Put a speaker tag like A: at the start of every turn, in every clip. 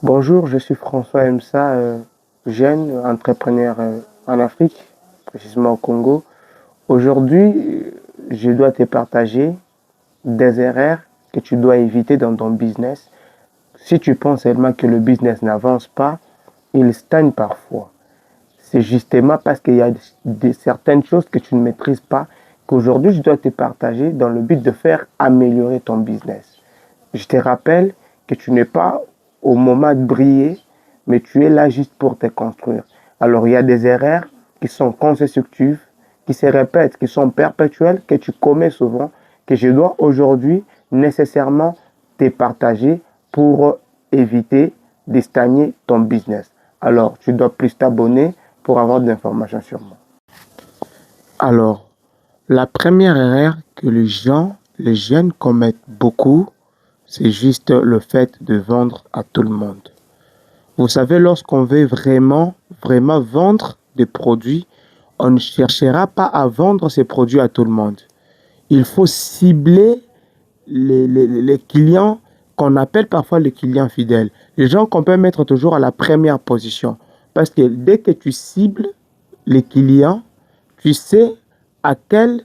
A: Bonjour, je suis François Msa, jeune entrepreneur en Afrique, précisément au Congo. Aujourd'hui, je dois te partager des erreurs que tu dois éviter dans ton business. Si tu penses seulement que le business n'avance pas, il stagne parfois. C'est justement parce qu'il y a certaines choses que tu ne maîtrises pas qu'aujourd'hui je dois te partager dans le but de faire améliorer ton business. Je te rappelle que tu n'es pas au moment de briller, mais tu es là juste pour te construire. Alors il y a des erreurs qui sont consécutives, qui se répètent, qui sont perpétuelles, que tu commets souvent, que je dois aujourd'hui nécessairement te partager pour éviter de stagner ton business. Alors tu dois plus t'abonner pour avoir des informations sur moi. Alors, la première erreur que les jeunes commettent beaucoup, c'est juste le fait de vendre à tout le monde. Vous savez, lorsqu'on veut vraiment vendre des produits, on ne cherchera pas à vendre ces produits à tout le monde. Il faut cibler les clients qu'on appelle parfois les clients fidèles. Les gens qu'on peut mettre toujours à la première position. Parce que dès que tu cibles les clients, tu sais à quel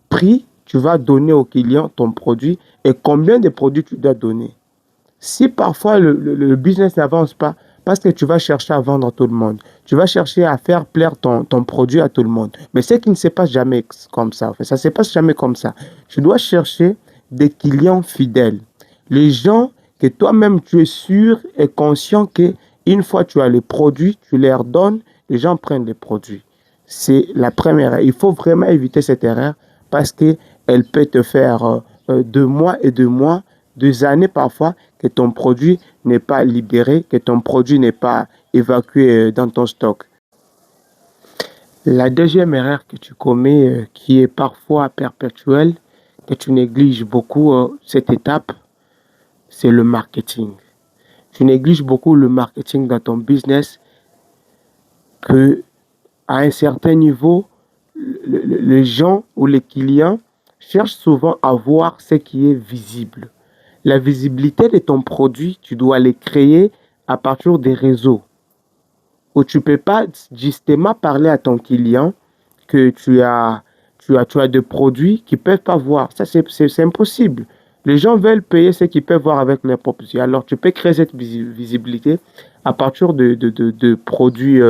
A: prix tu vas donner aux clients ton produit et combien de produits tu dois donner. Si parfois le business n'avance pas, parce que tu vas chercher à vendre à tout le monde, tu vas chercher à faire plaire ton produit à tout le monde. Mais c'est qui ne se passe jamais comme ça. En fait. Ça ne se passe jamais comme ça. Tu dois chercher des clients fidèles. Les gens que toi-même tu es sûr et conscient que une fois tu as les produits, tu leur donnes, les gens prennent les produits. C'est la première. Il faut vraiment éviter cette erreur parce qu'elle peut te faire 2 mois et 2 mois, 2 années parfois, que ton produit n'est pas libéré, que ton produit n'est pas évacué dans ton stock. La deuxième erreur que tu commets, qui est parfois perpétuelle, que tu négliges beaucoup cette étape, c'est le marketing. Tu négliges beaucoup le marketing dans ton business que à un certain niveau, les gens ou les clients cherchent souvent à voir ce qui est visible. La visibilité de ton produit, tu dois les créer à partir des réseaux où tu ne peux pas justement parler à ton client que tu as des produits qu'ils ne peuvent pas voir. Ça, c'est impossible. Les gens veulent payer ce qu'ils peuvent voir avec leurs propres yeux. Alors, tu peux créer cette visibilité à partir de produits.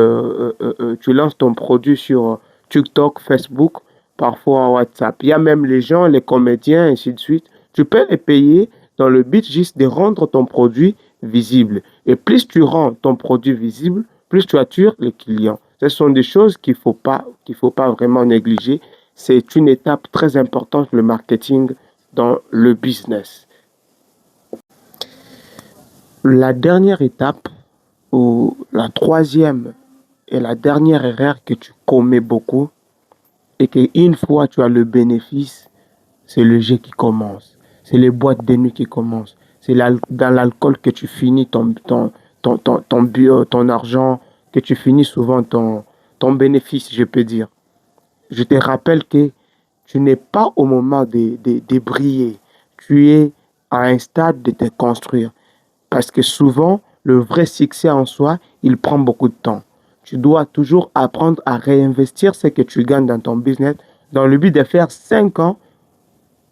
A: Tu lances ton produit sur TikTok, Facebook, parfois WhatsApp. Il y a même les gens, les comédiens, ainsi de suite. Tu peux les payer dans le but juste de rendre ton produit visible. Et plus tu rends ton produit visible, plus tu attires les clients. Ce sont des choses qu'il faut pas vraiment négliger. C'est une étape très importante, le marketing dans le business. La dernière étape, ou la troisième et la dernière erreur que tu commets beaucoup, et qu'une fois tu as le bénéfice, c'est le jeu qui commence. C'est les boîtes de nuit qui commencent. C'est dans l'alcool que tu finis ton argent, que tu finis souvent ton bénéfice, je peux dire. Je te rappelle que tu n'es pas au moment de briller. Tu es à un stade de te construire. Parce que souvent, le vrai succès en soi, il prend beaucoup de temps. Tu dois toujours apprendre à réinvestir ce que tu gagnes dans ton business dans le but de faire 5 ans.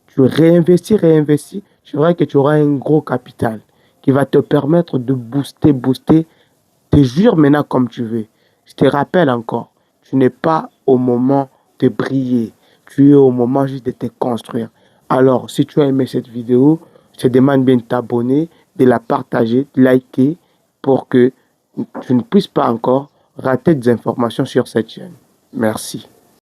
A: Tu réinvestis, tu verras que tu auras un gros capital qui va te permettre de booster. Te jure maintenant comme tu veux. Je te rappelle encore, tu n'es pas au moment de briller. Tu es au moment juste de te construire. Alors, si tu as aimé cette vidéo, je te demande bien de t'abonner, de la partager, de liker pour que tu ne puisses pas encore rater des informations sur cette chaîne. Merci.